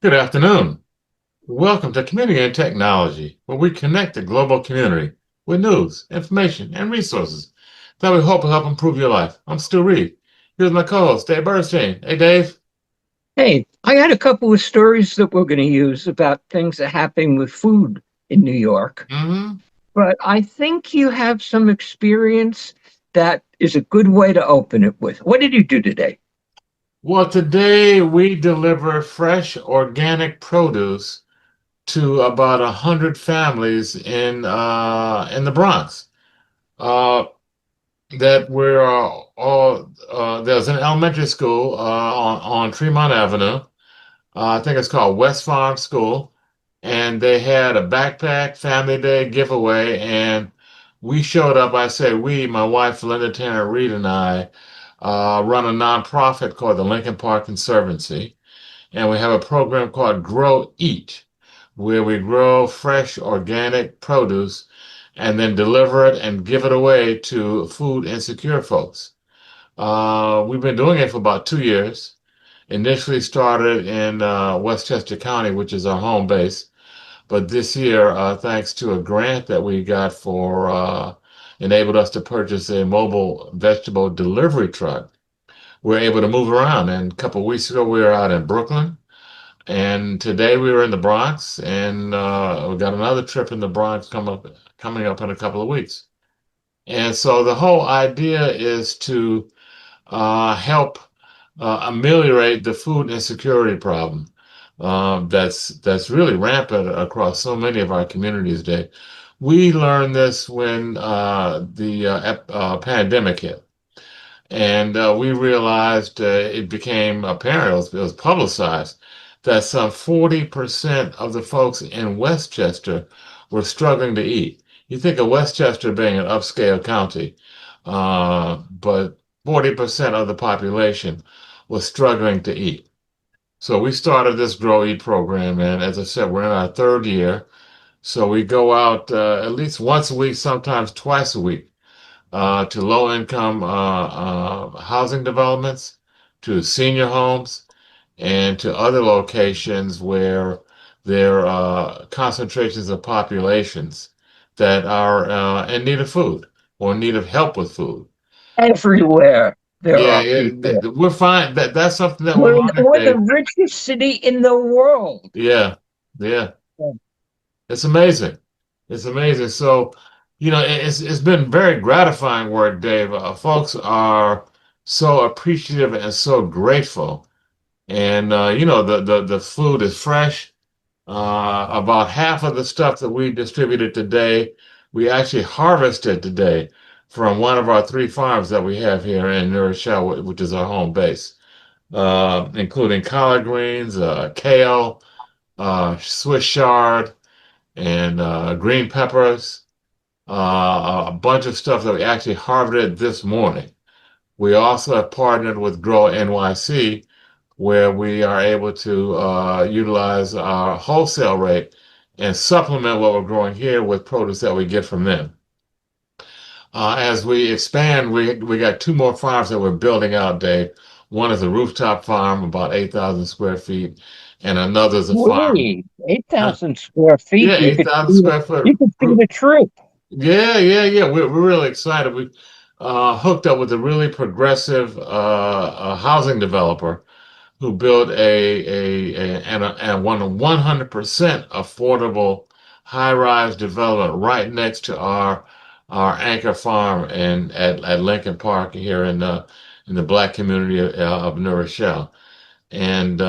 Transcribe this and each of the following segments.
Good afternoon. Welcome to Community and Technology, where we connect the global community with news, information, and resources that we hope will help improve your life. I'm Stu Reed. Here's my co-host, Dave Bernstein. Hey, Dave. Hey, I had a couple of stories that we're going to use about things that happen with food in New York, hmm but I think you have some experience that is a good way to open it with. What did you do today? Well, today we deliver fresh organic produce to about 100 families in the Bronx. Uh, that we're all there's an elementary school on Tremont Avenue. I think it's called West Farm School, and they had a backpack family day giveaway, and we showed up. I say we, my wife Linda Tanner Reed and I, run a nonprofit called the Lincoln Park Conservancy, and we have a program called Grow Eat, where we grow fresh organic produce and then deliver it and give it away to food insecure folks. We've been doing it for about 2 years. Initially started in Westchester County, which is our home base, but this year, thanks to a grant that we got for enabled us to purchase a mobile vegetable delivery truck. We're able to move around. And a couple of weeks ago, we were out in Brooklyn, and today we were in the Bronx, and we got another trip in the Bronx coming up in a couple of weeks. And so the whole idea is to help ameliorate the food insecurity problem that's really rampant across so many of our communities today. We learned this when the pandemic hit, and we realized it became apparent, it was publicized, that some 40% of the folks in Westchester were struggling to eat. You think of Westchester being an upscale county, but 40% of the population was struggling to eat. So we started this Grow Eat program, and as I said, we're in our third year. So we go out at least once a week, sometimes twice a week, to low-income housing developments, to senior homes, and to other locations where there are concentrations of populations that are in need of food or in need of help with food. Everywhere there Yeah, are people. we're fine. That's something that we're learning, We're the Dave. richest city in the world. Yeah, yeah. It's amazing. It's amazing. So, it's been very gratifying work, Dave. Folks are so appreciative and so grateful. And the food is fresh. About half of the stuff that we distributed today, we actually harvested today from one of our three farms that we have here in New Rochelle, which is our home base, including collard greens, kale, Swiss chard, and green peppers, a bunch of stuff that we actually harvested this morning. We also have partnered with Grow NYC, where we are able to utilize our wholesale rate and supplement what we're growing here with produce that we get from them. As we expand, we got two more farms that we're building out, Dave. One is a rooftop farm, about 8,000 square feet, and another is a farm. Wait, Huh. 8,000 square Yeah, feet. 8,000 square You foot. could see the troop. Yeah, yeah, yeah. We're really excited. We hooked up with a really progressive housing developer who built and one 100% affordable high-rise development right next to our anchor farm at Lincoln Park here in the black community of New Rochelle. And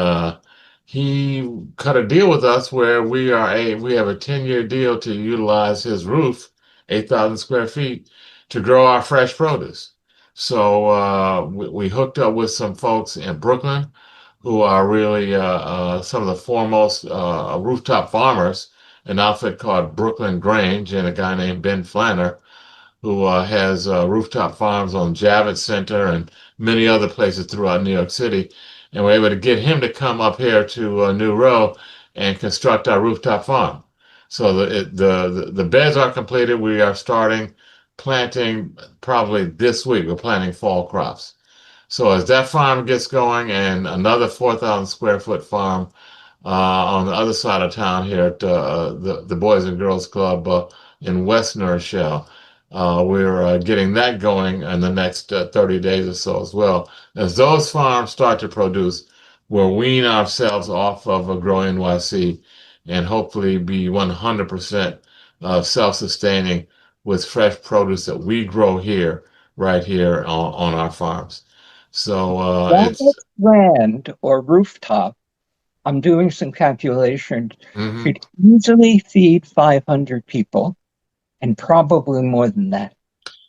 he cut a deal with us where we have a 10-year deal to utilize his roof, 8,000 square feet, to grow our fresh produce. So we hooked up with some folks in Brooklyn who are really some of the foremost rooftop farmers, an outfit called Brooklyn Grange, and a guy named Ben Flanner, who has rooftop farms on Javits Center and many other places throughout New York City. And we're able to get him to come up here to New Row and construct our rooftop farm. So the beds are completed. We are starting planting probably this week. We're planting fall crops. So as that farm gets going and another 4,000 square foot farm on the other side of town here at the Boys and Girls Club in West New Rochelle. We're getting that going in the next 30 days or so as well. As those farms start to produce, we'll wean ourselves off of Grow NYC and hopefully be 100% self-sustaining with fresh produce that we grow here, right here on our farms. So That it's land or rooftop, I'm doing some calculations, mhm. could easily feed 500 people and probably more than that.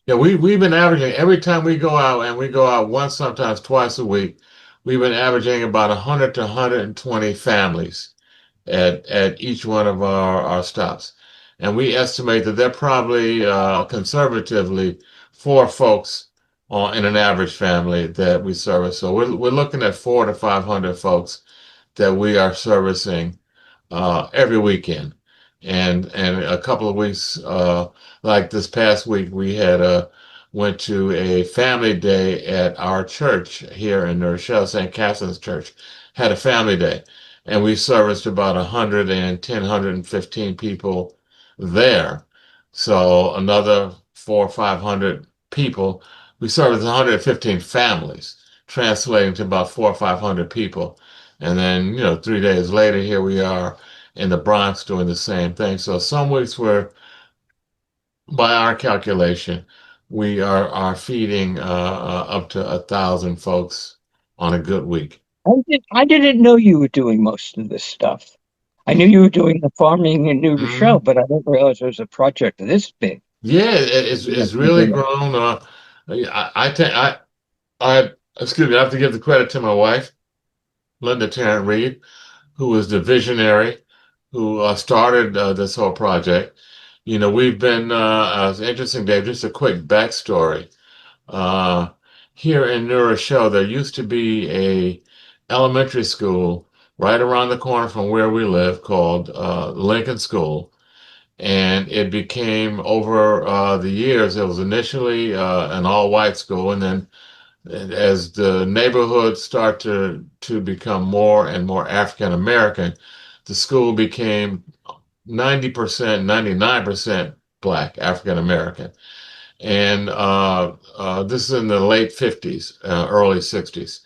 Yeah, we've been averaging every time we go out, and we go out once, sometimes twice a week. We've been averaging about 100 to 120 families at each one of our stops, and we estimate that they're probably conservatively four folks in an average family that we service. So we're looking at 400 to 500 folks that we are servicing every weekend. And a couple of weeks, like this past week, we had went to a family day at our church here in New Rochelle, St. Catherine's Church. Had a family day, and we serviced about 115 people there. So another 400 or 500 people. We serviced 115 families, translating to about 400 or 500 people. And then, 3 days later, here we are in the Bronx doing the same thing. So some weeks we're, by our calculation, we are feeding up to 1,000 folks on a good week. I didn't know you were doing most of this stuff. I knew you were doing the farming in New Rochelle, Mhm. but I didn't realize there was a project this big. Yeah, it's really grown. I think excuse me, I have to give the credit to my wife, Linda Tarrant Reed, who was the visionary who started this whole project. We've been, it's interesting, Dave, just a quick backstory. Uh, Here in New Rochelle, there used to be a elementary school right around the corner from where we live called Lincoln School. And it became over the years, it was initially an all-white school, and then as the neighborhoods start to become more and more African American, the school became 90%, 99% black African American. And this is in the late 50s, early 60s.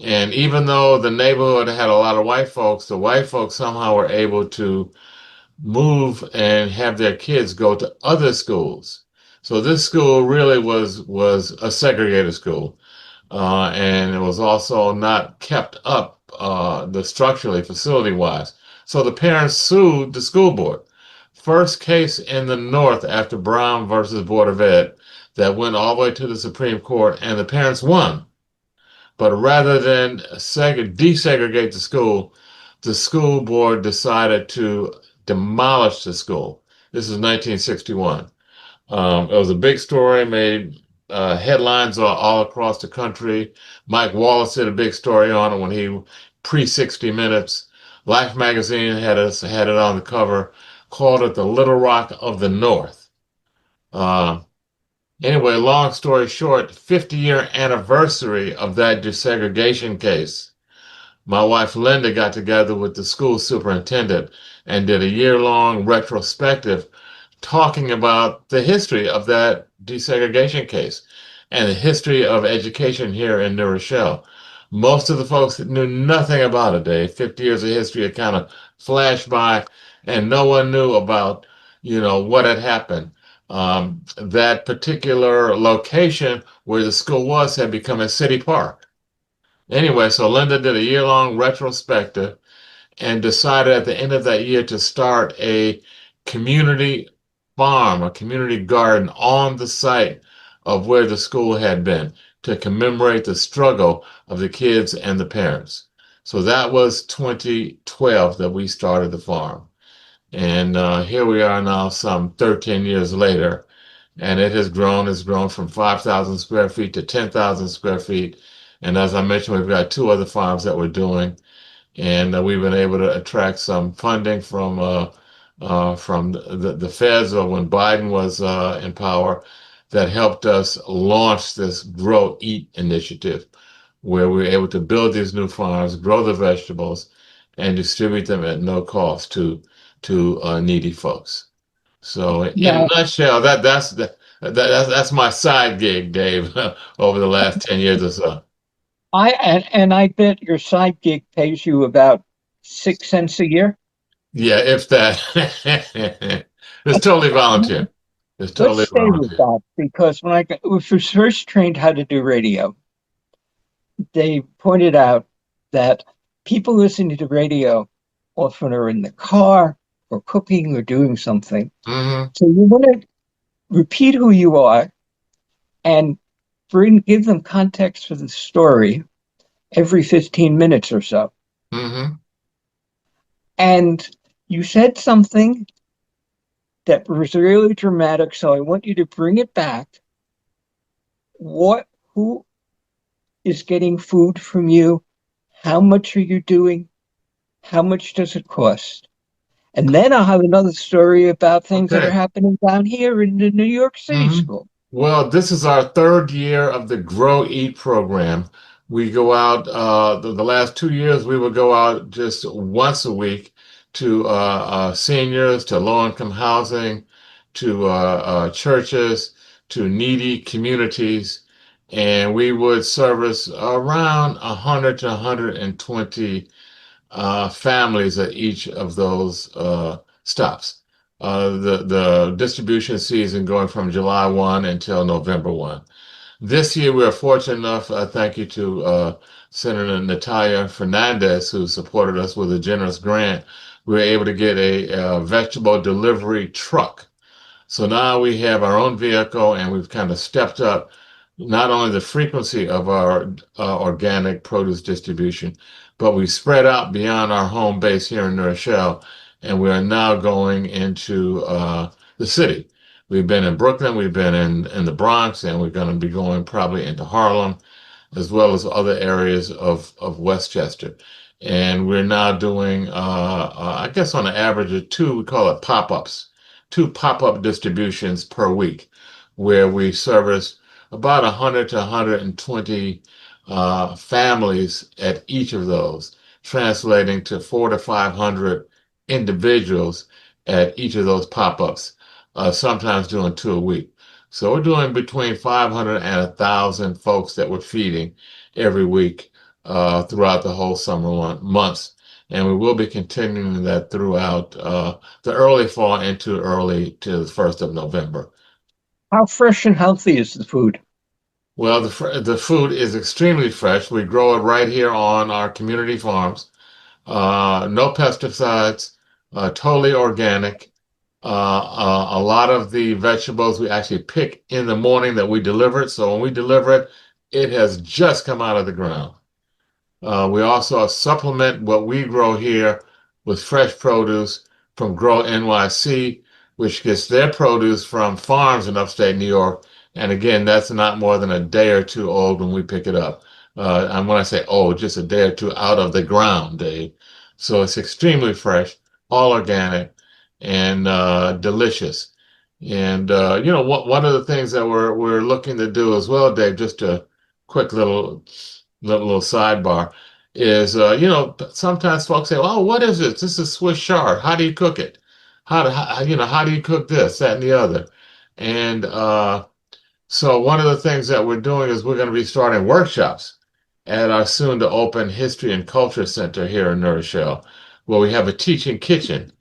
And even though the neighborhood had a lot of white folks, the white folks somehow were able to move and have their kids go to other schools. So this school really was a segregated school, and it was also not kept up the structurally, facility wise. So the parents sued the school board. First case in the North after Brown versus Board of Ed that went all the way to the Supreme Court, and the parents won. But rather than desegregate the school board decided to demolish the school. This is 1961. It was a big story, made headlines all across the country. Mike Wallace did a big story on it when he pre 60 Minutes. Life magazine had it on the cover, called it the Little Rock of the North. Uh, anyway, long story short, 50-year anniversary of that desegregation case. My wife Linda got together with the school superintendent and did a year-long retrospective talking about the history of that desegregation case and the history of education here in New Rochelle. Most of the folks that knew nothing about it, Dave, 50 years of history had kind of flashed by, and no one knew about, what had happened. That particular location where the school was had become a city park. Anyway, so Linda did a year-long retrospective and decided at the end of that year to start a community farm, a community garden on the site of where the school had been to commemorate the struggle of the kids and the parents. So that was 2012 that we started the farm. And here we are now, some 13 years later, and it has grown. It's grown from 5,000 square feet to 10,000 square feet. And as I mentioned, we've got two other farms that we're doing and we've been able to attract some funding from the feds or when Biden was in power that helped us launch this Grow Eat initiative, where we were able to build these new farms, grow the vegetables, and distribute them at no cost to needy folks. So, in a Now, nutshell, that's my side gig, Dave, over the last 10 years or so. and I bet your side gig pays you about 6 cents a year. Yeah, if that. It's totally volunteer. It's Let's totally stay with volunteer. that because when was first trained how to do radio, they pointed out that people listening to radio often are in the car or cooking or doing something. Hmm. So you want to repeat who you are and give them context for the story every 15 minutes or so. Hmm. And you said something that was really dramatic, so I want you to bring it back. Who is getting food from you? How much are you doing? How much does it cost? And then I'll have another story about things that are Okay. happening down here in the New York City Hmm. school. Well, this is our third year of the Grow Eat program. We go out, the last 2 years, we would go out just once a week to seniors, to low-income housing, to churches, to needy communities. And we would service around 100 to 120 families at each of those stops. The distribution season going from July 1 until November 1. This year, we are fortunate enough, thank you to Senator Natalia Fernandez, who supported us with a generous grant. We were able to get a vegetable delivery truck. So now we have our own vehicle, and we've kind of stepped up not only the frequency of our organic produce distribution, but we spread out beyond our home base here in New Rochelle, and we are now going into the city. We've been in Brooklyn, we've been in the Bronx, and we're going to be going probably into Harlem, as well as other areas of Westchester. And we're now doing, I guess, on an average of two, we call it pop-ups, two pop-up distributions per week, where we service about 100 to 120 families at each of those, translating to 400 to 500 individuals at each of those pop-ups, sometimes doing two a week. So we're doing between 500 and 1,000 folks that we're feeding every week throughout the whole summer months. And we will be continuing that throughout the early fall into early to the 1st of November. How fresh and healthy is the food? Well, the food is extremely fresh. We grow it right here on our community farms. No pesticides, totally organic. A lot of the vegetables we actually pick in the morning that we deliver it. So when we deliver it, it has just come out of the ground. We also supplement what we grow here with fresh produce from Grow NYC, which gets their produce from farms in upstate New York. And again, that's not more than a day or two old when we pick it up. And when I say old, just a day or two out of the ground, Dave. So it's extremely fresh, all organic, and delicious. And one of the things that we're looking to do as well, Dave, just a quick little sidebar is sometimes folks say, "Oh, what is this? This is Swiss chard. How do you cook it? How do you cook this, that, and the other?" And so one of the things that we're doing is we're going to be starting workshops at our soon to open History and Culture Center here in New Rochelle, where we have a teaching kitchen,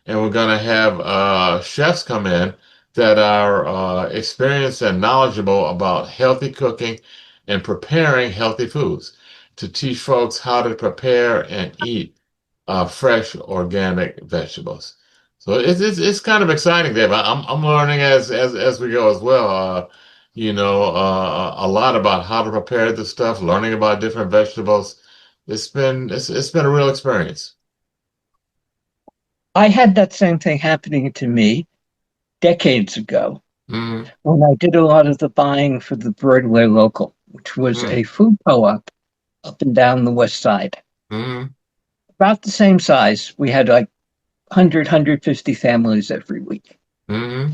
and we're going to have chefs come in that are experienced and knowledgeable about healthy cooking and preparing healthy foods to teach folks how to prepare and eat fresh organic vegetables. So it's kind of exciting, Dave. I'm learning as we go as well. A lot about how to prepare the stuff, learning about different vegetables. It's been a real experience. I had that same thing happening to me decades ago Mm-hmm. when I did a lot of the buying for the Broadway Local, which was a food co-op up and down the west side. Mm-hmm. About the same size. We had like 100, families every week. Mm-hmm.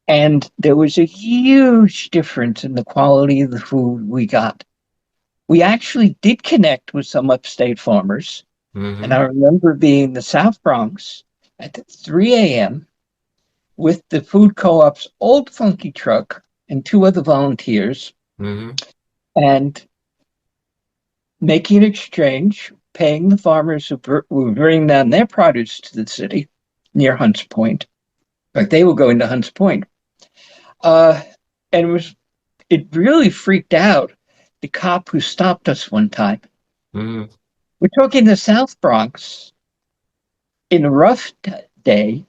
And there was a huge difference in the quality of the food we got. We actually did connect with some upstate farmers And Mm-hmm. I remember being in the South Bronx at 3 a.m. with the food co-op's old funky truck and two other volunteers Mm-hmm. and making an exchange, paying the farmers who were bringing down their produce to the city near Hunts Point. Like they were going to Hunts Point. Uh, and it really freaked out the cop who stopped us one time. Mm-hmm. We're talking the South Bronx in a rough day,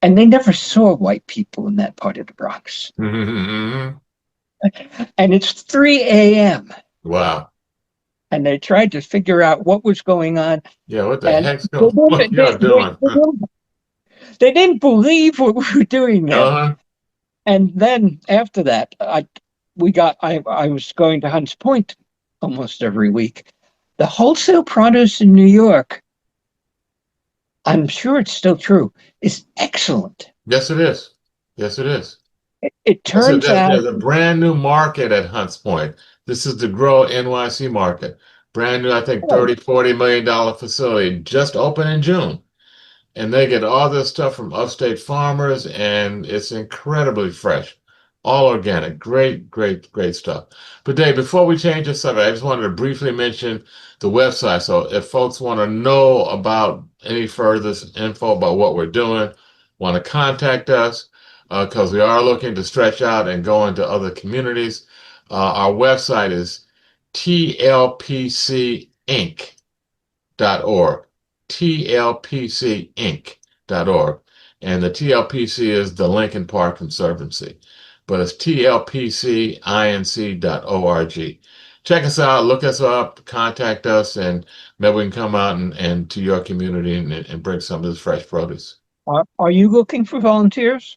and they never saw white people in that part of the Bronx. Mm-hmm. And it's 3 a.m. Wow. And they tried to figure out what was going on. Yeah, what the And heck's they going what didn't, y'all doing? they didn't believe what we were doing there. Uh-huh. And then after that, I was going to Hunts Point almost every week. The wholesale produce in New York, I'm sure it's still true, is excellent. Yes, it is. Yes, it is. It turns out, There's a brand new market at Hunts Point. This is the Grow NYC market. Brand new, I think oh, 30, $40 million facility just opened in June. And they get all this stuff from upstate farmers, and it's incredibly fresh, all organic. Great, great, great stuff. But Dave, before we change the subject, I just wanted to briefly mention the website. So if folks want to know about any further info about what we're doing, want to contact us, because we are looking to stretch out and go into other communities, our website is tlpcinc.org, tlpcinc.org. And the TLPC is the Lincoln Park Conservancy, but it's tlpcinc.org. Check us out, look us up, contact us, and maybe we can come out and to your community and bring some of this fresh produce. are you looking for volunteers?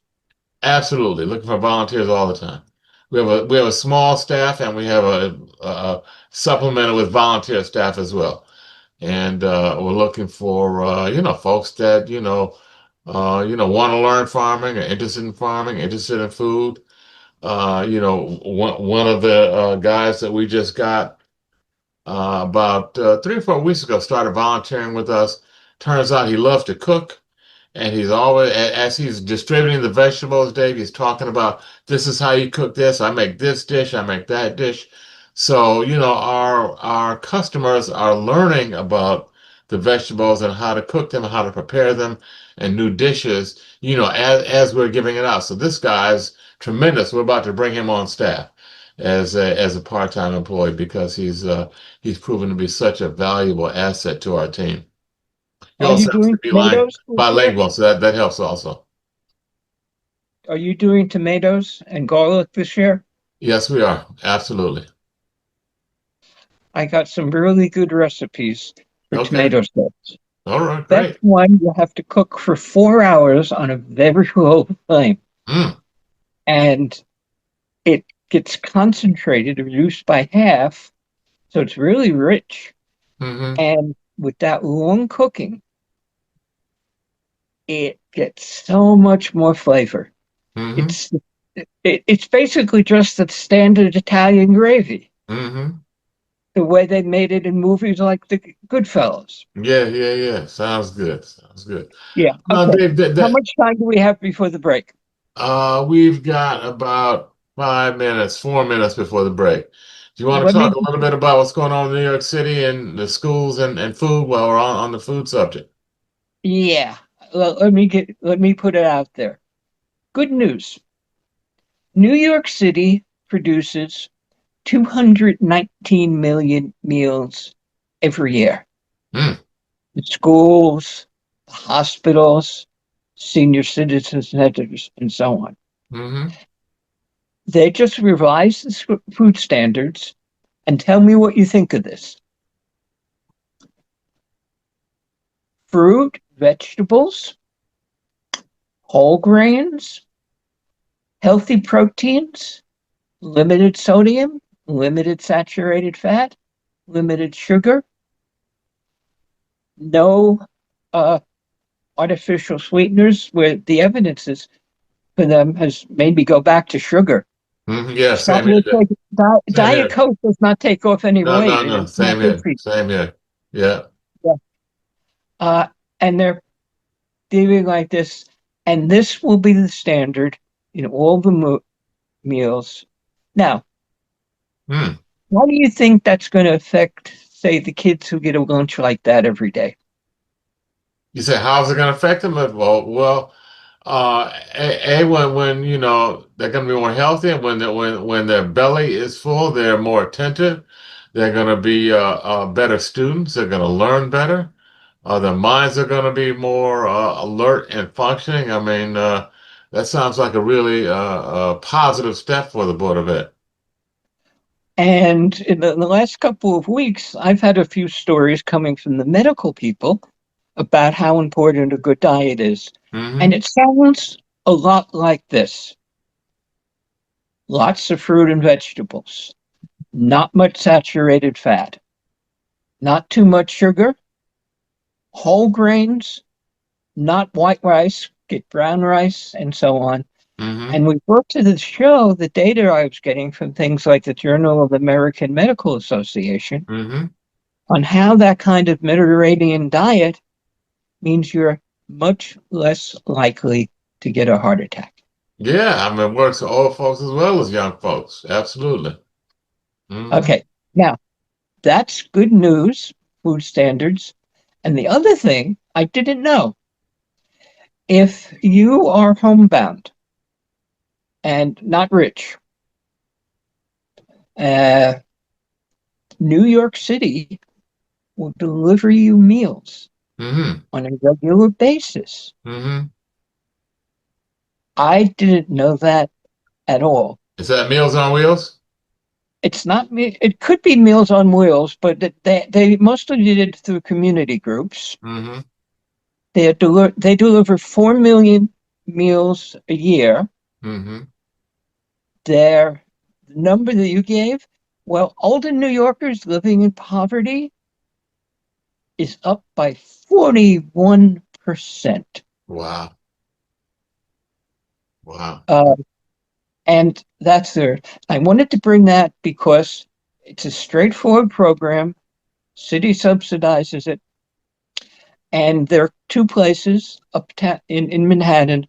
Absolutely, looking for volunteers all the time. We have a small staff and we have a supplemented with volunteer staff as well. And we're looking for folks that want to learn farming, are interested in farming, interested in food. One of the guys that we just got about 3 or 4 weeks ago started volunteering with us. Turns out he loves to cook. And he's always, as he's distributing the vegetables, Dave, he's talking about this is how you cook this. I make this dish, I make that dish. So, our customers are learning about the vegetables and how to cook them, how to prepare them, and new dishes, as we're giving it out. So this guy's tremendous. We're about to bring him on staff as a part-time employee because he's proven to be such a valuable asset to our team. He Are also you happens to doing be tomatoes this year? bilingual, so that helps also. Are you doing tomatoes and garlic this year? Yes, we are. Absolutely. I got some really good recipes for Okay. tomato sauce. All right. That's Great. one you have to cook for 4 hours on a very low flame. Mm. And it gets concentrated, reduced by half. So it's really rich. Mm-hmm. And with that long cooking, it gets so much more flavor. Mm-hmm. It's it's basically just the standard Italian gravy, Mm-hmm. the way they made it in movies like The Goodfellas. Yeah, yeah, yeah. Sounds good. Sounds good. Yeah. Now, Okay. Dave, How much time do we have before the break? we've got about 5 minutes, 4 minutes before the break. Do you Well, want to talk a little bit about what's going on in New York City and the schools and food while we're on the food subject? yeah. Let me put it out there. Good news. New York City produces 219 million meals every year. Mm. The schools, the hospitals, senior citizen centers, and so on. Mm-hmm. They just revised the food standards and tell me what you think of this. Fruit, vegetables, whole grains, healthy proteins, limited sodium, limited saturated fat, limited sugar, no uh, artificial sweeteners, where the evidence is for them has made me go back to sugar. Mm-hmm. Yeah, same Starting to here. take, Same Diet here. Coke does not take off any No, weight, no, and no. it's not Same good here. for you. Same here. Yeah. Yeah. Uh, and they're doing like this, and this will be the standard in all the meals. Now, Hmm. how do you think that's going to affect, say, the kids who get a lunch like that every day? You say, how's it going to affect them? When they're going to be more healthy, and when their belly is full, they're more attentive. They're going to be better students. They're going to learn better. Their minds are going to be more alert and functioning. I mean, that sounds like a really positive step for the Board of Ed. And in the last couple of weeks, I've had a few stories coming from the medical people about how important a good diet is. And Hmm. it sounds a lot like this: lots of fruit and vegetables, not much saturated fat, not too much sugar, whole grains, not white rice, get brown rice, and so on. Hmm. And we brought to the show the data I was getting from things like the Journal of the American Medical Association Hmm. on how that kind of Mediterranean diet means you're much less likely to get a heart attack. Yeah, I mean, it works for old folks as well as young folks. Absolutely. Hmm. Okay, now that's good news, food standards. And the other thing I didn't know, if you are homebound and not rich, uh, New York City will deliver you meals Hmm. on a regular basis. Hmm. I didn't know that at all. Is that Meals on Wheels? It's not me. It could be Meals on Wheels, but they mostly did it through community groups. Hmm. They deliver 4 million meals a year. Hmm. Their number that you gave, well, older New Yorkers living in poverty is up by 41%. Wow. Wow. Uh, and that's there. I wanted to bring that because it's a straightforward program. City subsidizes it. And there are two places in Manhattan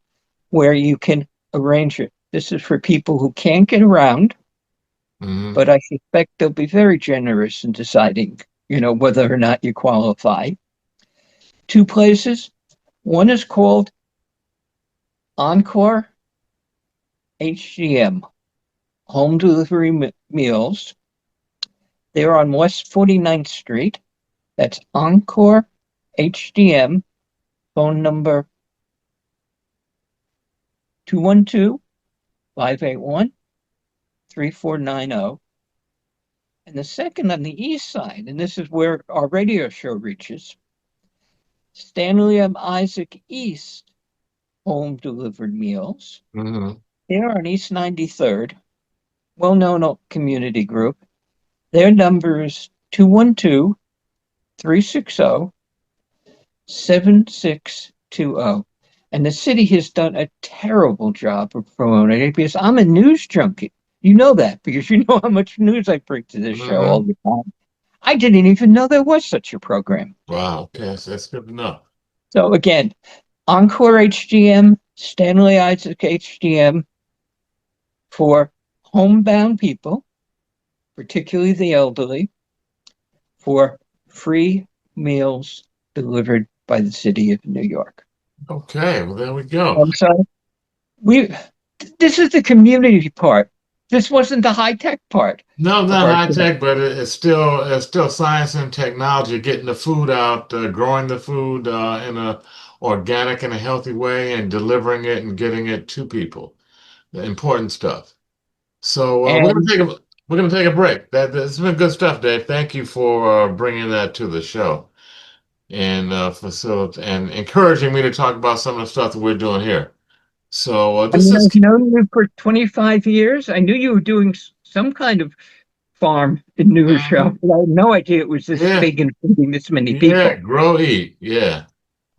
where you can arrange it. This is for people who can't get around, Hmm. but I suspect they'll be very generous in deciding, whether or not you qualify. Two places. One is called Encore HGM, Home Delivery Meals. They're on West 49th Street. That's Encore HDM, phone number 212-581-3490. And the second on the east side, and this is where our radio show reaches, Stanley M. Isaac East Home Delivered Meals. Hmm. They're on East 93rd, well known community group. Their number is 212-360-7620. And the city has done a terrible job of promoting it because I'm a news junkie. You know that because you know how much news I bring to this show all Hmm. the time. I didn't even know there was such a program. Wow. Okay, that's good to know. So again, Encore HGM, Stanley Isaac HGM for homebound people, particularly the elderly, for free meals delivered by the city of New York. Okay, well, there we go. And so we this is the community part. This wasn't the high tech part No, of not our high show. tech, but it's still science and technology, getting the food out, growing the food in a organic and a healthy way, and delivering it and getting it to people. The important stuff. So And we're gonna take a break. That's been good stuff, Dave. Thank you for bringing that to the show and and encouraging me to talk about some of the stuff that we're doing here. So I this mean, is I've known you for 25 years. I knew you were doing some kind of farm in New Rochelle, Mhm. but I had no idea it was this Yeah, big and feeding this many yeah, people. grow, eat, yeah.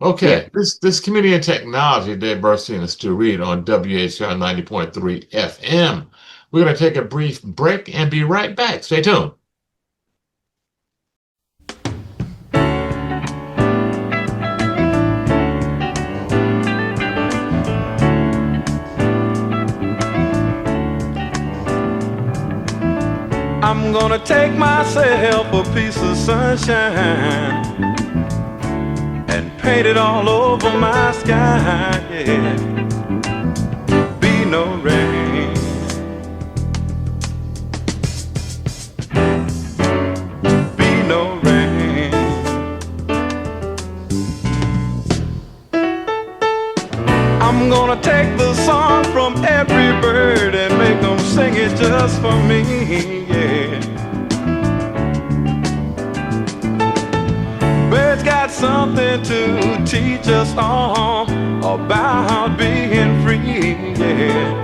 Yeah. Okay, this community and technology, Dave Burstein and Stu Reed on WHR 90.3 FM. We're going to take a brief break and be right back. Stay tuned. I'm gonna take myself a piece of sunshine and paint it all over my sky, yeah. Be no rain, be no rain. I'm gonna take the song from every bird and make them sing it just for me, yeah. Birds got something to teach us all about being free, yeah.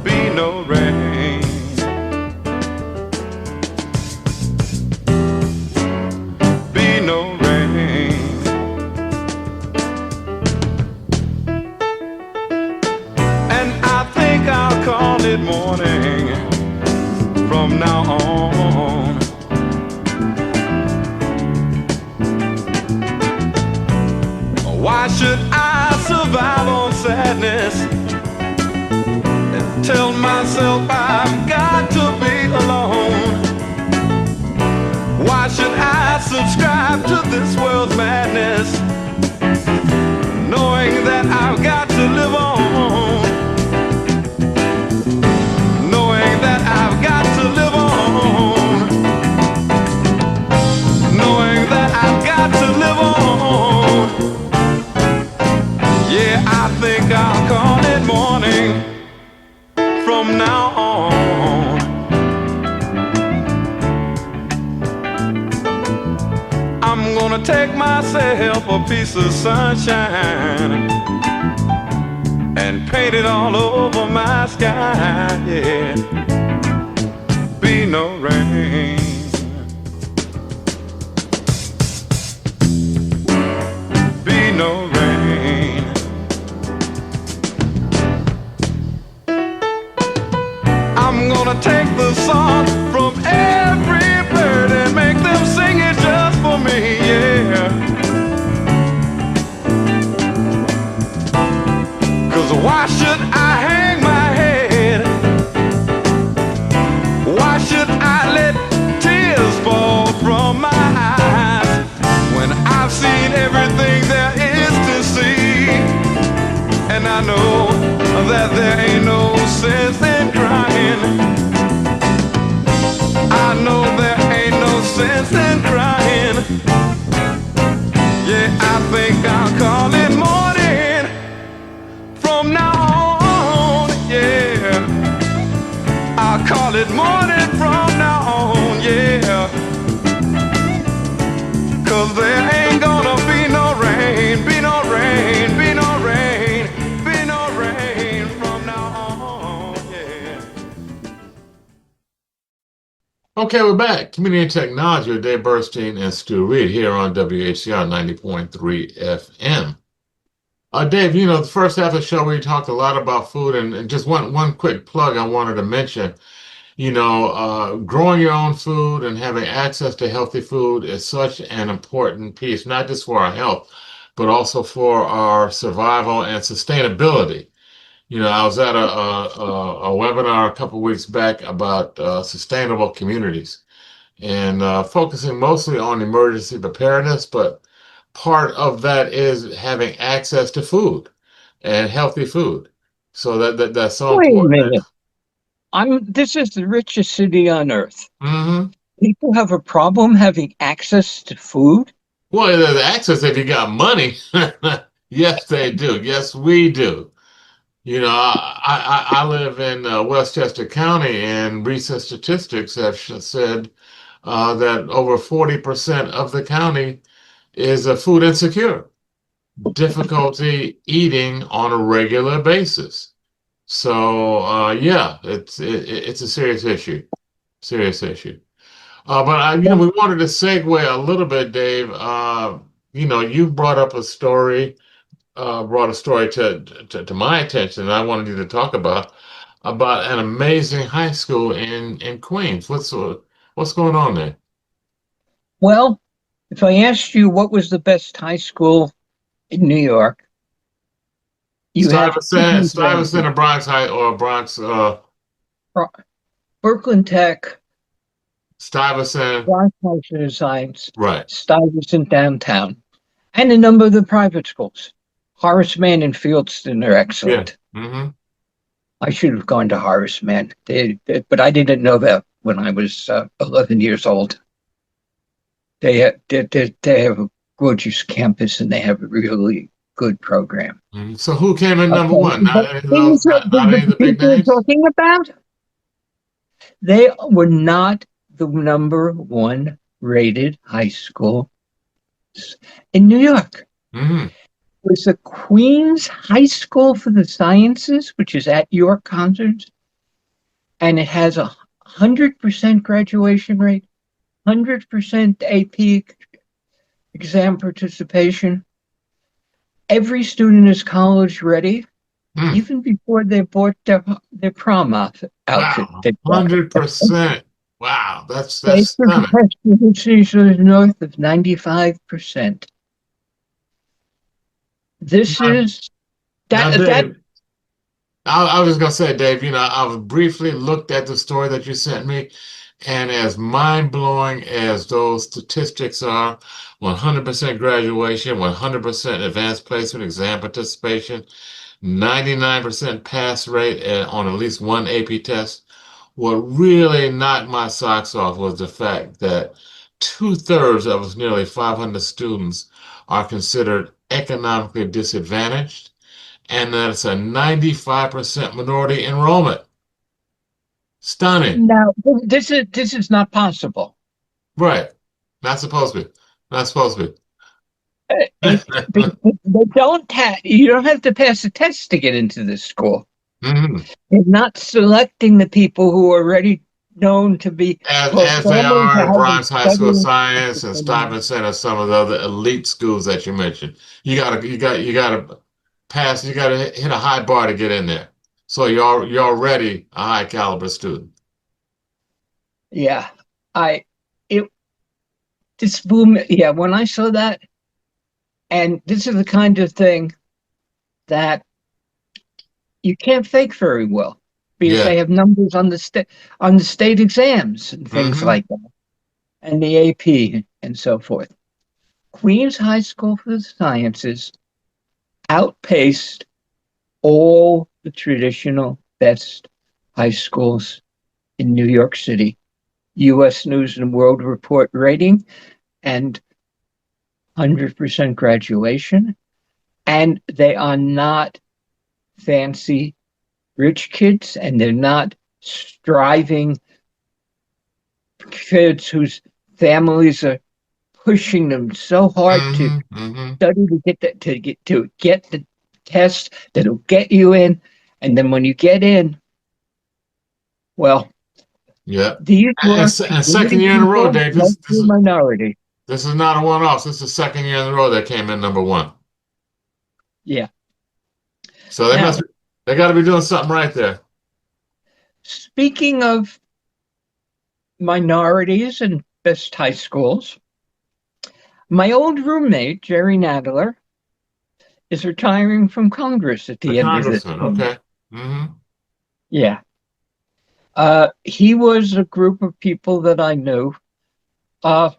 Be no rain, be no rain. And I think I'll call it morning from now on. Why should I survive on sadness and tell myself I've got to be alone? Why should I subscribe to this world's madness, knowing that I've got to live on? Knowing that I've got to live on. Knowing that I've got to live on. Yeah, I think I'll call it morning from now on. I'm gonna take myself a piece of sunshine and paint it all over my sky, yeah. Be no rain, be no rain. I'm gonna take the song from every bird and make them sing it just for me, yeah. 'Cause why should I hang my head? Why should I let tears fall from my eyes when I've seen everything there is to see? And I know that there ain't no sense in crying. I know there ain't no sense in crying. Yeah, I think I'll call it morning from now on, yeah. I'll call it morning from now on, yeah. 'Cause there ain't gonna be no rain, be no rain, be no rain, be no rain from now on, yeah. Okay, we're back. Community and Technology with Dave Burstein and Stu Reed here on WHCR 90.3 FM. Dave, the first half of the show we talked a lot about food, and just one quick plug I wanted to mention. Growing your own food and having access to healthy food is such an important piece, not just for our health, but also for our survival and sustainability. I was at a webinar a couple weeks back about sustainable communities and focusing mostly on emergency preparedness, but part of that is having access to food and healthy food. So that's so Wait a important. minute. This is the richest city on earth. Hmm. People have a problem having access to food? Well, there's access if you got money. Yes, they do. Yes, we do. I live in Westchester County, and recent statistics have said that over 40% of the county is food insecure, difficulty eating on a regular basis. So yeah, it's a serious issue, serious issue. But we wanted to segue a little bit, Dave. You brought up a story, brought a story to my attention, and I wanted you to talk about an amazing high school in Queens. What's going on there? Well, if I asked you what was the best high school in New York, you have two Stuyvesant, answers. Stuyvesant, or Bronx High or Bronx. Brooklyn Tech, Stuyvesant, Bronx Science, right. Stuyvesant downtown, and a number of the private schools. Horace Mann and Fieldston are Yeah. excellent. Mm-hmm. I should have gone to Horace Mann, but I didn't know that when I was 11 years old. They have a gorgeous campus and they have a really good program. Mm-hmm. So who came in number Okay, one? Not but any of those, these are not any of the the big people we're names? talking about. They were not the number one rated high school in New York. Mm-hmm. It was the Queens High School for the Sciences, which is at York Concerts, and it has 100% graduation rate, 100% AP exam participation. Every student is college ready, Mm. even before they bought their prom outfit. Wow. They bought it. 100%. Wow. That's Basic stunning. participation is north of 95%. This Now, is now, that. Dave, I was just gonna say, Dave, I briefly looked at the story that you sent me, and as mind-blowing as those statistics are, 100% graduation, 100% advanced placement exam participation, 99% pass rate on at least one AP test. What really knocked my socks off was the fact that two-thirds of us, nearly 500 students, are considered economically disadvantaged, and that it's a 95% minority enrollment. Stunning. Now, this is not possible. Right. Not supposed to be. Not supposed to They don't have. You don't have to pass a test to get into this school. be. Hmm. They're not selecting the people who are already known to be well. As they Families are are at having Bronx High School of studying. Science and Stuyvesant and some of the other elite schools that you mentioned. You gotta pass, you gotta hit a high bar to get in there. So you're already a high caliber student. Yeah, I it this boom. Yeah, when I saw that, and this is the kind of thing that you can't fake very well because Yeah. they have numbers on the state exams and things Hmm. like that, and the AP and so forth. Queens High School for the Sciences outpaced all the traditional best high schools in New York City. U.S. News and World Report rating and 100% graduation. And they are not fancy rich kids, and they're not striving kids whose families are pushing them so hard to Hmm. Hmm. study to get the test that'll get you in, and then when you get in, well, Yeah. these were And second conservative year in a row, people, Dave. This this mostly is minority. this is not a one-off. This is the second year in a row that came in number one. Yeah. So Now, they got to be doing something right there. speaking of minorities and best high schools, my old roommate Jerry Nadler is retiring from Congress at The the end of this congressman. term. Okay. Hmm. Yeah. He was a group of people that I knew uh,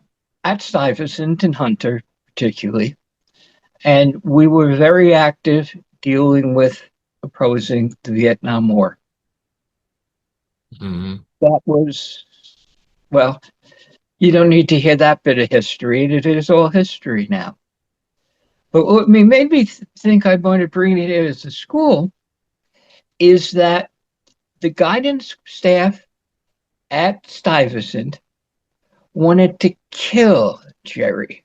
at Stuyvesant and Hunter, particularly. And we were very active dealing with opposing the Vietnam War. Hmm. That was, well, you don't need to hear that bit of history. It is all history now. But what made me think I want to bring it as a school is that the guidance staff at Stuyvesant wanted to kill Jerry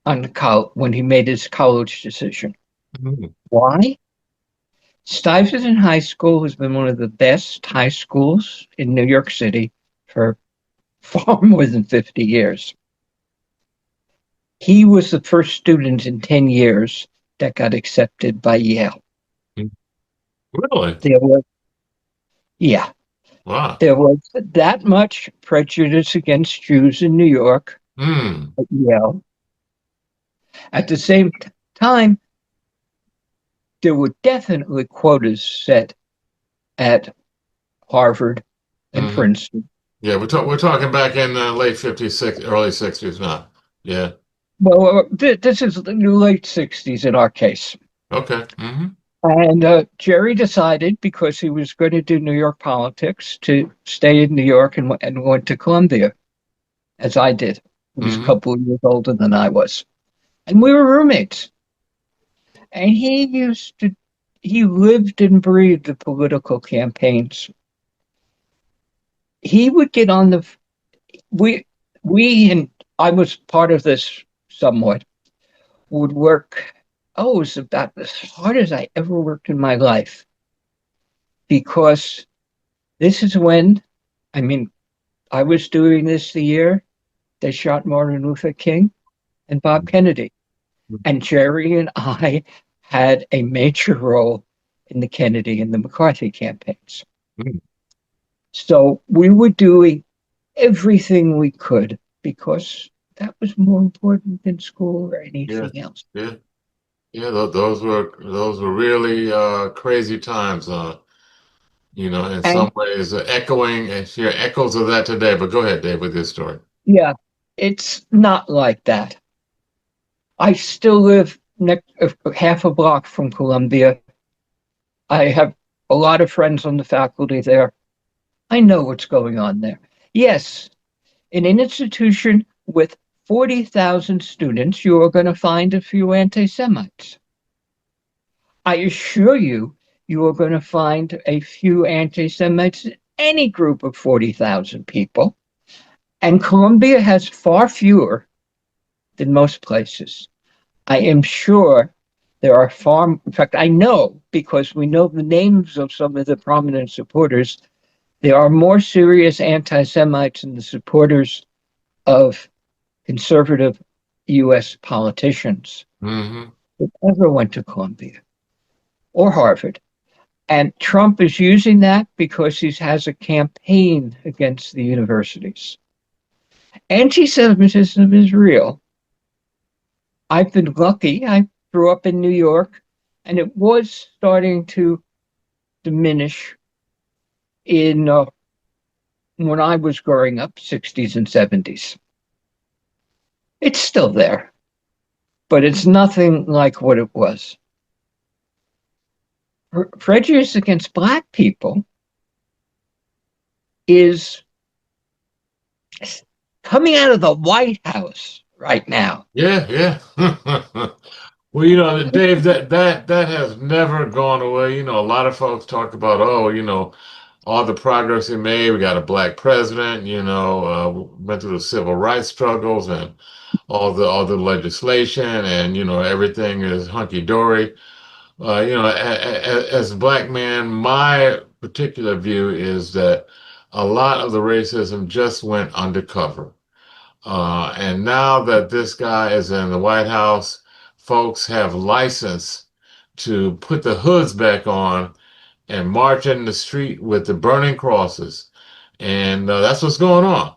on when he made his college decision. Hmm. Why? Stuyvesant High School has been one of the best high schools in New York City for far more than 50 years. He was the first student in 10 years that got accepted by Yale. Really? There was, yeah, Wow. there was that much prejudice against Jews in New York Hmm. at Yale. At the same time, there were definitely quotas set at Harvard, and Hmm. Princeton. Yeah, we're talking back in the late 56, early 60s now. Yeah. Well, this is the late 60s in our case. Okay. Hmm. And Jerry decided, because he was going to do New York politics, to stay in New York and went to Columbia, as I did. He was a Hmm. couple of years older than I was. And we were roommates. And he lived and breathed the political campaigns. He would get on we, and I was part of this somewhat, would work. Oh, it was about as hard as I ever worked in my life, because this is when, I mean, I was doing this the year they shot Martin Luther King and Bob Kennedy. And Jerry and I had a major role in the Kennedy and the McCarthy campaigns. So we were doing everything we could, because that was more important than school or Yeah. anything else. Yeah. Yeah. Those were really crazy times. In And some ways, echoing and hear echoes of that today. But go ahead, Dave, with your story. yeah, it's not like that. I still live half a block from Columbia. I have a lot of friends on the faculty there. I know what's going on there. Yes, in an institution with 40,000 students, you are going to find a few anti Semites. I assure you, you are going to find a few anti Semites in any group of 40,000 people. And Columbia has far fewer than most places. I am sure there are far, in fact, I know, because we know the names of some of the prominent supporters, there are more serious anti Semites in the supporters of conservative US politicians Hmm. who ever went to Columbia or Harvard. And Trump is using that because he has a campaign against the universities. Anti Semitism is real. I've been lucky. I grew up in New York, and it was starting to diminish in when I was growing up, 60s and 70s. It's still there, but it's nothing like what it was. Prejudice against Black people is coming out of the White House right now. Yeah, yeah. Well, Dave, that has never gone away. A lot of folks talk about, oh, all the progress he made. We got a black president. Went through the civil rights struggles and all the legislation, and everything is hunky dory. As a black man, my particular view is that a lot of the racism just went undercover. And now that this guy is in the White House, folks have license to put the hoods back on and march in the street with the burning crosses. And that's what's going on.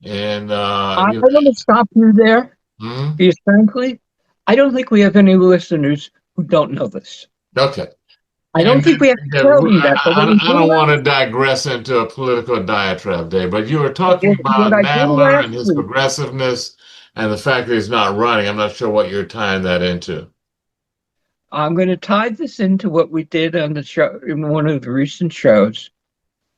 And, I want to stop you there, mhm. because frankly, I don't think we have any listeners who don't know this. Okay. I don't And think we have to yeah, tell you that, but what I I don't did want last, to digress into a political diatribe, Dave, but you were talking what about I did Nadler last and his week, progressiveness and the fact that he's not running. I'm not sure what you're tying that into. I'm going to tie this into what we did on the show in one of the recent shows,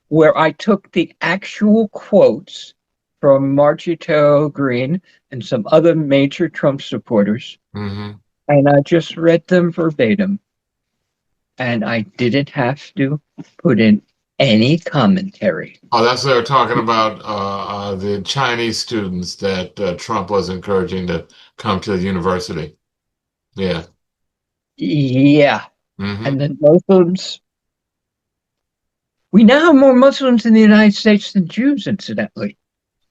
where I took the actual quotes from Margie Taylor Greene and some other major Trump supporters, Hmm. and I just read them verbatim. And I didn't have to put in any commentary. Oh, that's what they were talking about the Chinese students that Trump was encouraging to come to the university. Yeah. Yeah. Hmm. And then Muslims, we now have more Muslims in the United States than Jews, incidentally.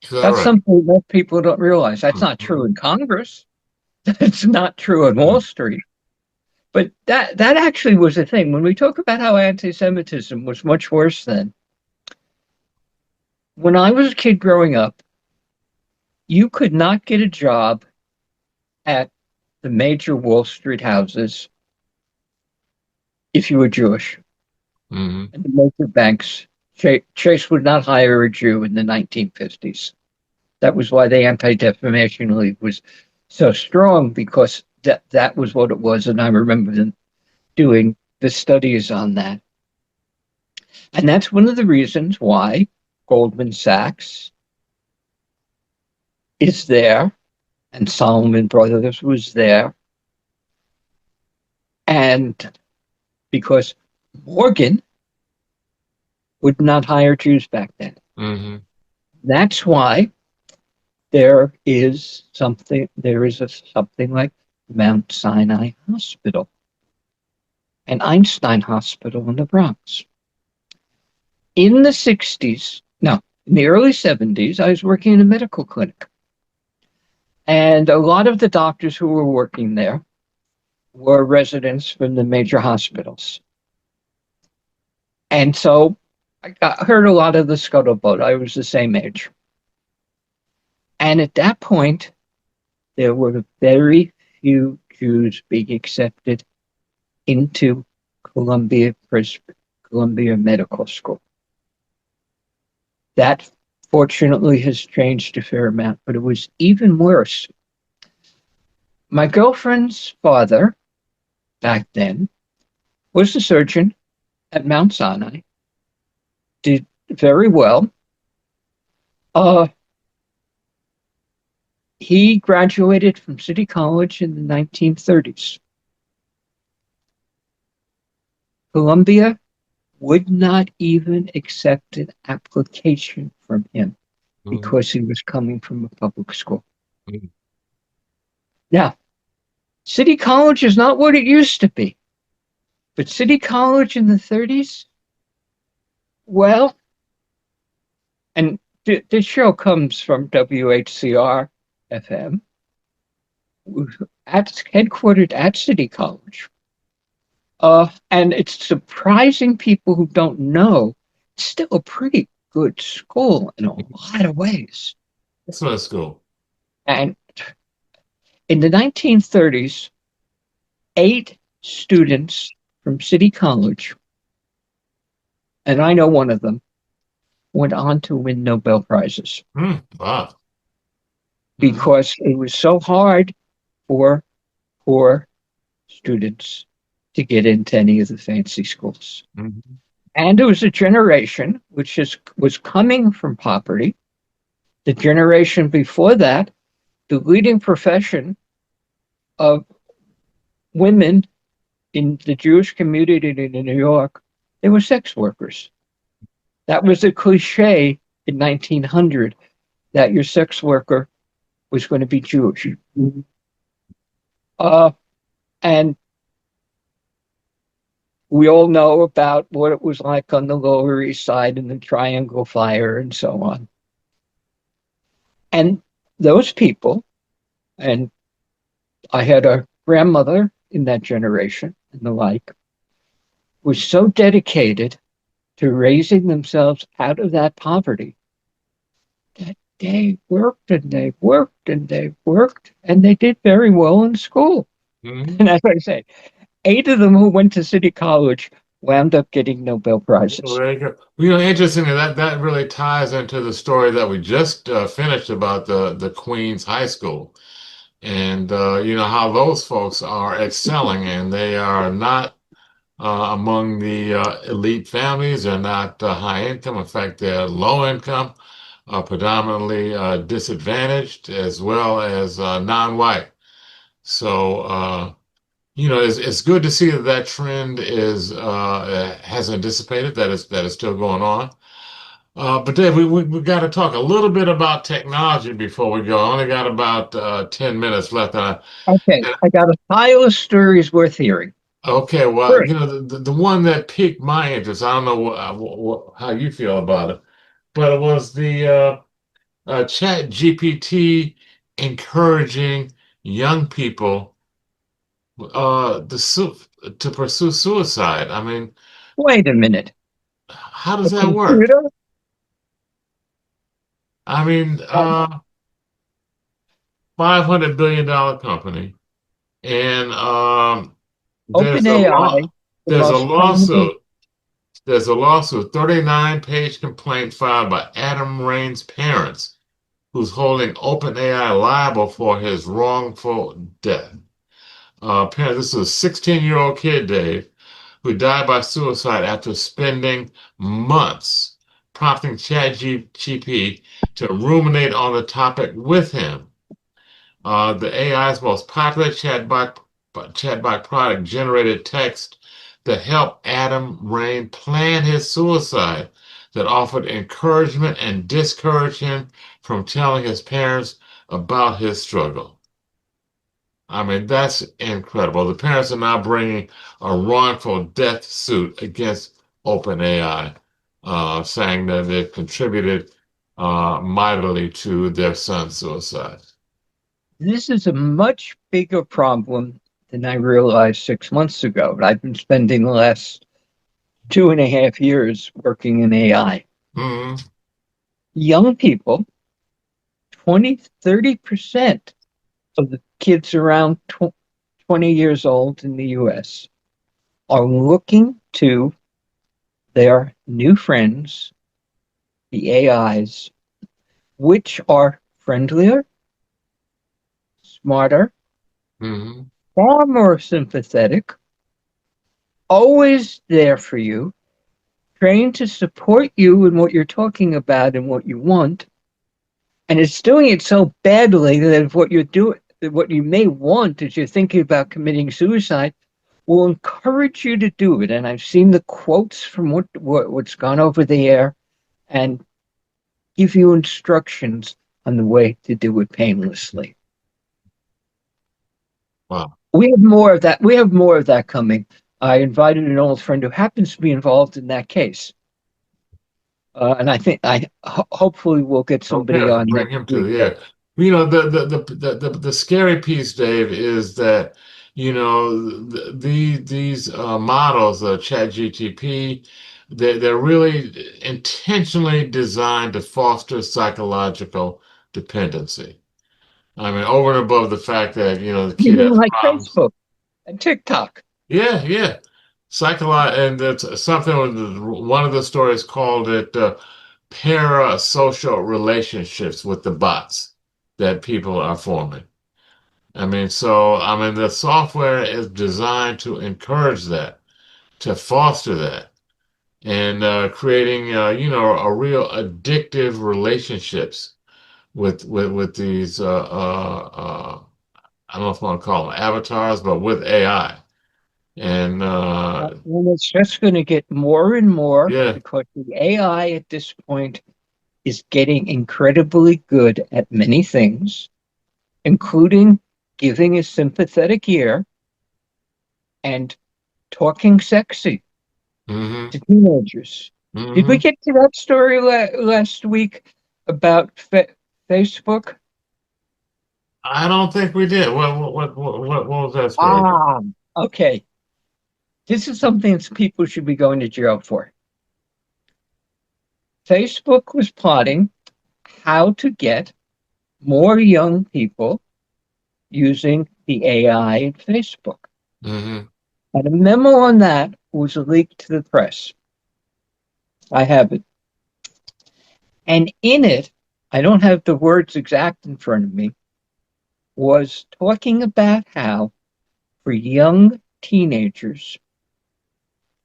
Is that That's right? something most people don't realize. That's not true Mhm. in Congress. That's not true in Wall Street. But that actually was a thing. When we talk about how anti-Semitism was much worse then, when I was a kid growing up, you could not get a job at the major Wall Street houses if you were Jewish. Hmm. And the major banks Chase would not hire a Jew in the 1950s. That was why the Anti-Defamation League was so strong, because that was what it was. And I remember them doing the studies on that. And that's one of the reasons why Goldman Sachs is there and Solomon Brothers was there. And because Morgan would not hire Jews back then. Mm-hmm. That's why there is something like Mount Sinai Hospital and Einstein Hospital in the Bronx. In the 60s, no, in the early 70s, I was working in a medical clinic. And a lot of the doctors who were working there were residents from the major hospitals. And so I heard a lot of the scuttlebutt. I was the same age. And at that point, there were very few Jews being accepted into Columbia Medical School. That fortunately has changed a fair amount, but it was even worse. My girlfriend's father, back then, was a surgeon at Mount Sinai, did very well. He graduated from City College in the 1930s. Columbia would not even accept an application from him because he was coming from a public school. Mm-hmm. Now, City College is not what it used to be, but City College in the 30s, well, and this show comes from WHCR FM, headquartered at City College. And it's surprising people who don't know, it's still a pretty good school in a lot of ways. It's not a school. And in the 1930s, 8 students from City College, and I know one of them, went on to win Nobel Prizes. Wow. Because it was so hard for poor students to get into any of the fancy schools. Mm-hmm. And it was a generation which was coming from poverty. The generation before that, the leading profession of women in the Jewish community in New York, they were sex workers. That was a cliche in 1900, that your sex worker was going to be Jewish. Mm-hmm. And we all know about what it was like on the Lower East Side in the Triangle Fire and so on. And those people, and I had a grandmother in that generation and the like, was so dedicated to raising themselves out of that poverty that they worked and they worked and they worked, and they did very well in school. Mm-hmm. And as I say, 8 of them who went to City College wound up getting Nobel Prizes. Well, there you go. You know, interestingly, that really ties into the story that we just finished about the Queens High School. And, you know, how those folks are excelling, and they are not among the elite families. They're not high income. In fact, they're low income, predominantly disadvantaged, as well as non-white. So, you know, it's good to see that trend hasn't dissipated, that is still going on. But Dave, we got to talk a little bit about technology before we go. I only got about 10 minutes left. Okay, I got a pile of stories worth hearing. Okay, well, you know, the one that piqued my interest, I don't know how you feel about it, but it was the Chat GPT encouraging young people to pursue suicide. I mean, wait a minute. How does that work? I mean, $500 billion company, and there's a lawsuit. There's a lawsuit, 39-page complaint filed by Adam Rain's parents, who's holding OpenAI liable for his wrongful death. This is a 16-year-old kid, Dave, who died by suicide after spending months prompting ChatGPT to ruminate on the topic with him. The AI's most popular chatbot product generated text that helped Adam Rain plan his suicide, that offered encouragement and discouraged him from telling his parents about his struggle. I mean, that's incredible. The parents are now bringing a wrongful death suit against OpenAI, saying that they've contributed mightily to their son's suicide. This is a much bigger problem than I realized 6 months ago. I've been spending the last 2.5 years working in AI. Mm-hmm. Young people, 20-30% of the kids around 20 years old in the US are looking to their new friends, the AIs, which are friendlier, smarter, Mm-hmm. far more sympathetic, always there for you, trained to support you in what you're talking about and what you want. And it's doing it so badly that what you may want as you're thinking about committing suicide will encourage you to do it. And I've seen the quotes from what's gone over the air and give you instructions on the way to do it painlessly. Wow. We have more of that. We have more of that coming. I invited an old friend who happens to be involved in that case. And I think hopefully we'll get somebody Okay, on bring next him to week. yeah. You know, the scary piece, Dave, is that these models, ChatGPT, they're really intentionally designed to foster psychological dependency. I mean, over and above the fact that the kid Even has like problems. Facebook and TikTok. Yeah, yeah. And that's something. One of the stories called it parasocial relationships with the bots that people are forming. The software is designed to encourage that, to foster that, and creating a real addictive relationships with these I don't know if I want to call them avatars, but with AI. And And it's just going to get more and more yeah. because the AI at this point is getting incredibly good at many things, including giving a sympathetic ear and talking sexy Hmm. to teenagers. Did we Hmm. get to that story last week about Facebook? I don't think we did. What was that story? Ah, okay. This is something that people should be going to jail for. Facebook was plotting how to get more young people using the AI in Facebook. Hmm. And a memo on that was leaked to the press. I have it. And in it, I don't have the words exact in front of me, was talking about how for young teenagers,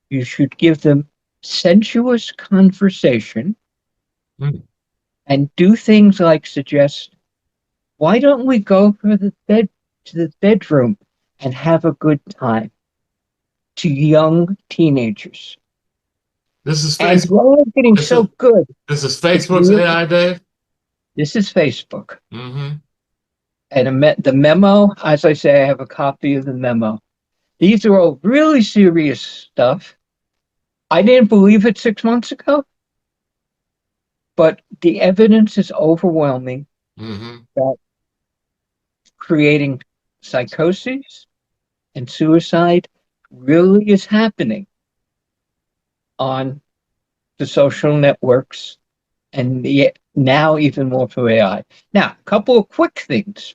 you should give them sensuous conversation Hmm. and do things like suggest, why don't we go to the bedroom and have a good time to young teenagers. This is And Facebook. why it's getting This is so good, this is it's Facebook's really, AI, Dave. this is Facebook. Hmm. And the memo, as I say, I have a copy of the memo. These are all really serious stuff. I didn't believe it 6 months ago, but the evidence is overwhelming Hmm. that creating psychosis and suicide really is happening on the social networks and now even more for AI. Now, a couple of quick things.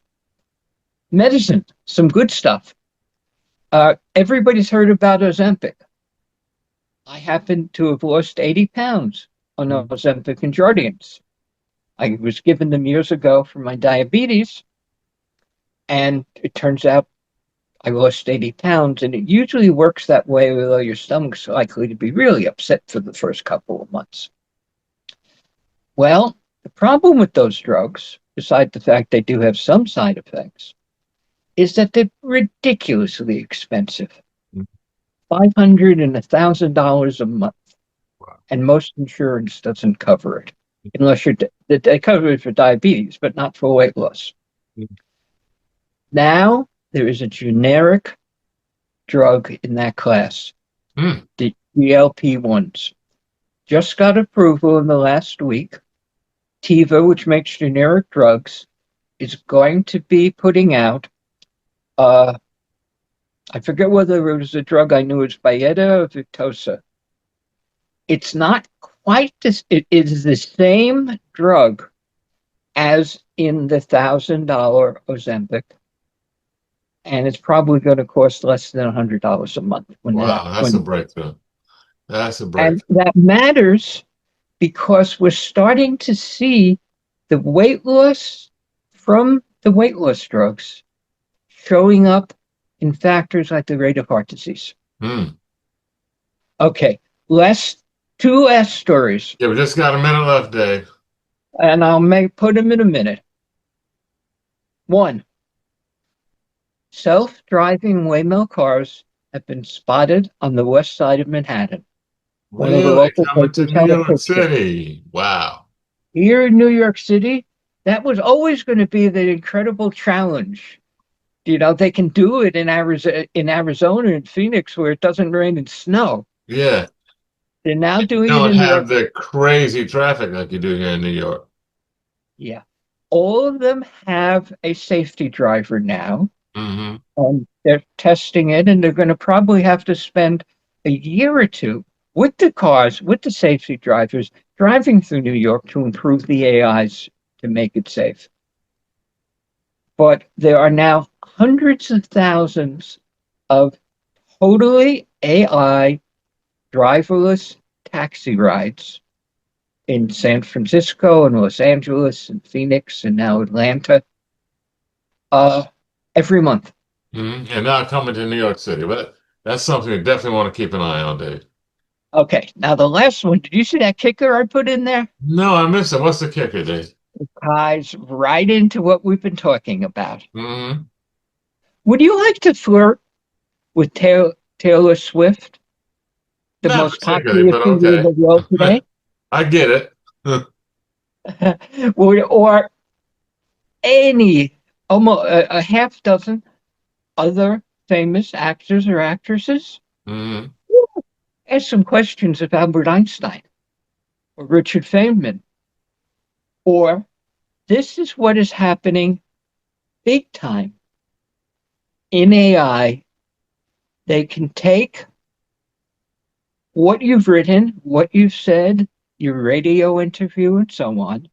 Medicine, some good stuff. Everybody's heard about Ozempic. I happen to have lost 80 pounds on Mm. Ozempic and Jardiance. I was given them years ago for my diabetes, and it turns out I lost 80 pounds, and it usually works that way, although your stomach's likely to be really upset for the first couple of months. Well, the problem with those drugs, besides the fact they do have some side effects, is that they're ridiculously expensive. Mm. $500 and $1,000 a month, Wow. and most insurance doesn't cover it, unless they cover it for diabetes, but not for weight loss. Mm. Now there is a generic drug in that class, Mm. the GLP-1s. Just got approval in the last week. Teva, which makes generic drugs, is going to be putting out, I forget whether it was a drug, I knew it was Byetta or Victoza. It's not quite this, it is the same drug as in the $1,000 Ozempic, and it's probably going to cost less than $100 a month Wow, that's a breakthrough. That's a and breakthrough. that matters because we're starting to see the weight loss from the weight loss drugs showing up in factors like the rate of heart disease. Mm. Okay, two last stories, Yeah, we just got a minute left, Dave. and I'll put them in a minute. One, self-driving Waymo cars have been spotted on the west side of Manhattan. One of the Really? local Coming to papers New had a York picture. City. Wow. Here in New York City, that was always going to be the incredible challenge. You know, they can do it in Arizona and Phoenix where it doesn't rain and snow. Yeah. They're now You doing it don't in New have York. the crazy traffic like you do here in New York. Yeah. All of them have a safety driver now. Mm-hmm. They're testing it, and they're going to probably have to spend a year or two with the cars, with the safety drivers, driving through New York to improve the AIs to make it safe. But there are now hundreds of thousands of totally AI driverless taxi rides in San Francisco and Los Angeles and Phoenix and now Atlanta every month. Mm-hmm. And now coming to New York City. But that's something we definitely want to keep an eye on, Dave. Okay, now the last one. Did you see that kicker I put in there? No, I missed it. What's the kicker, Dave? It ties right into what we've been talking about. Mm-hmm. Would you like to flirt with Taylor Swift, the Not most particularly, popular but singer in okay. the world today? I get it. Or any, almost a half dozen other famous actors or actresses? Mm-hmm. Ask some questions of Albert Einstein or Richard Feynman. Or this is what is happening big time in AI. They can take what you've written, what you've said, your radio interview, and so on,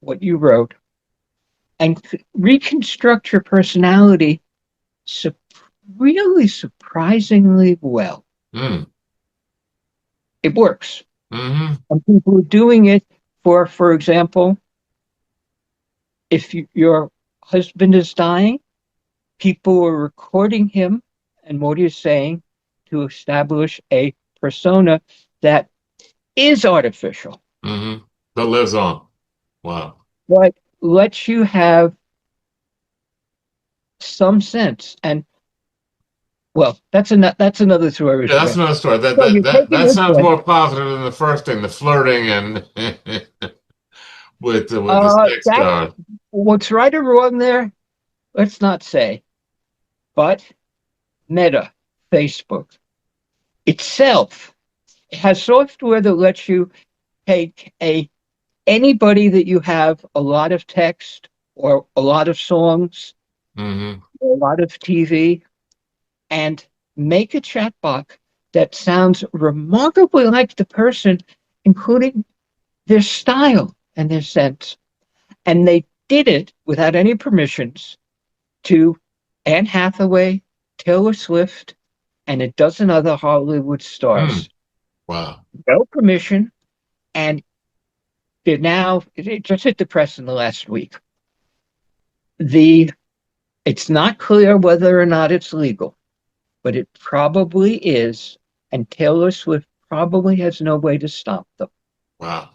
what you wrote, and reconstruct your personality really surprisingly well. Mm. It works. Mm-hmm. And people are doing it for example, if your husband is dying, people are recording him and what he's saying to establish a persona that is artificial, Mm-hmm. That lives on. Wow. but lets you have some sense. And well, that's another story. Yeah, that's another story. That So that you're that taking that this sounds one. more positive than the first thing, the flirting and with the sex That card. what's right or wrong there, let's not say. But Meta, Facebook itself, has software that lets you take anybody that you have a lot of text or a lot of songs Mm-hmm. or a lot of TV and make a chatbot that sounds remarkably like the person, including their style and their sense. And they did it without any permissions to Anne Hathaway, Taylor Swift, and a dozen other Hollywood Mm. stars. Wow. no permission, and it just hit the press in the last week. The It's not clear whether or not it's legal, but it probably is, and Taylor Swift probably has no way to stop them. Wow.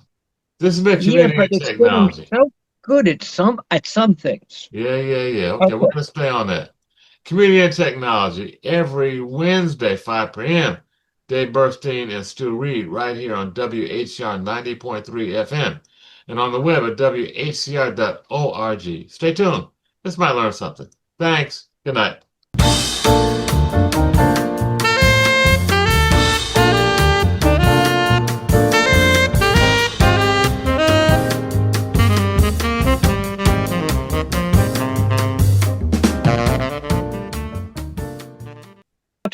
This has been Yeah, but Community it's getting Technology. so good at some things. Yeah, yeah, yeah. Okay, we're Okay. going to stay on that. Community and Technology every Wednesday, 5 p.m. Dave Burstein and Stu Reed right here on WHCR 90.3 FM and on the web at WHCR.org. Stay tuned. This might learn something. Thanks. Good night.